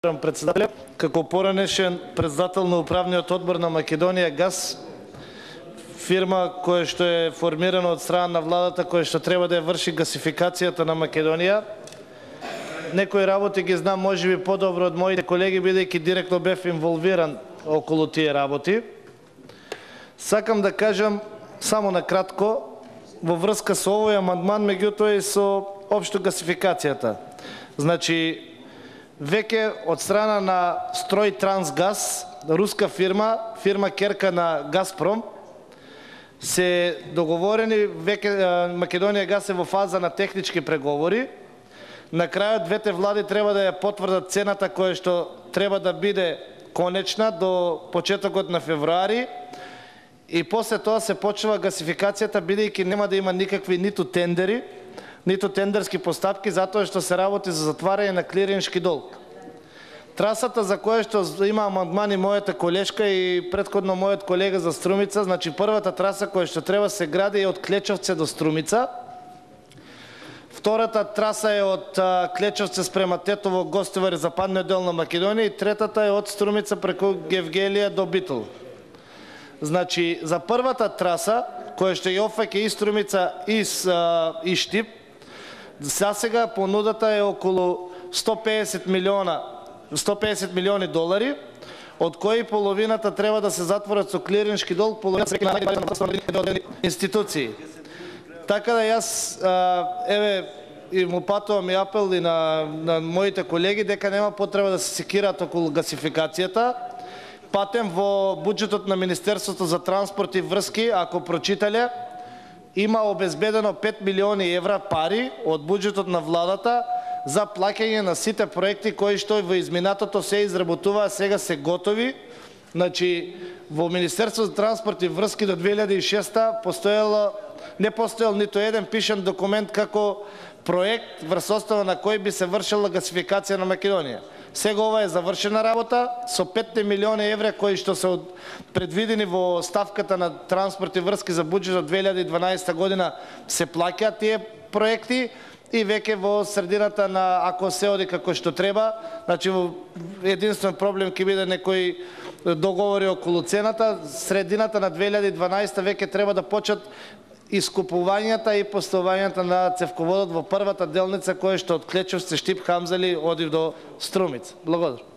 Председател, како поранешен председател на управниот одбор на Македонија Газ, фирма која што е формирана од страна на владата, која што треба да ја врши гасификацијата на Македонија. Некои работи ги знам можеби подобро од моите колеги, бидејќи директно бев инволвиран околу тие работи. Сакам да кажам само на кратко во врска со овој амандман, меѓутоа и со општо гасификацијата. Значи, веќе од страна на Стройтрансгаз, руска фирма керка на Газпром, се договорени, веќе Македонија Газ е во фаза на технички преговори. На крајот двете влади треба да ја потврдат цената која што треба да биде конечна до почетокот на февруари, и после тоа се почнува гасификацијата, бидејќи нема да има никакви ниту тендери, ниту тендерски постапки, затоа што се работи за затварање на клириншки долг. Трасата за која што има амандмани мојата колешка и претходно мојот колега за Струмица, значи првата траса која што треба се гради е од Клечовце до Струмица. Втората траса е од Клечовце спрема Тетово, Гостивар и западниот дел на Македонија, и третата е од Струмица преку Гевгелија до Битол. Значи, за првата траса, која што ја опфаќа и Струмица и Штип, засега понудата е околу 150 милиони долари, од кои половината треба да се затворат со клириншки долг, половината се на институции. Така да јас и му патувам и апел и на моите колеги дека нема потреба да се секираат околу гасификацијата. Патем во буџетот на Министерството за транспорт и врски, ако прочитале, има обезбедено 5 милиони евра пари од буџетот на владата за плаќање на сите проекти кои што во изминатото се изработуваа, сега се готови. Значи, во Министерството за транспорт и врски до 2006 не постоел ниту еден пишан документ како проект врз основа на кој би се вршила гасификација на Македонија. Сега ова е завршена работа со 5 милиони евра кои што се предвидени во ставката на транспорт и врски за буџетот 2012 година се плаќаат тие проекти, и веќе во средината на, ако се оди како што треба, значи единствен проблем ќе биде некои договори околу цената, средината на 2012 веќе треба да почнат искупувањата и поставувањата на цевководот во првата делница која што од Клечовци, Штип, Хамзали оди до Струмица. Благодарам.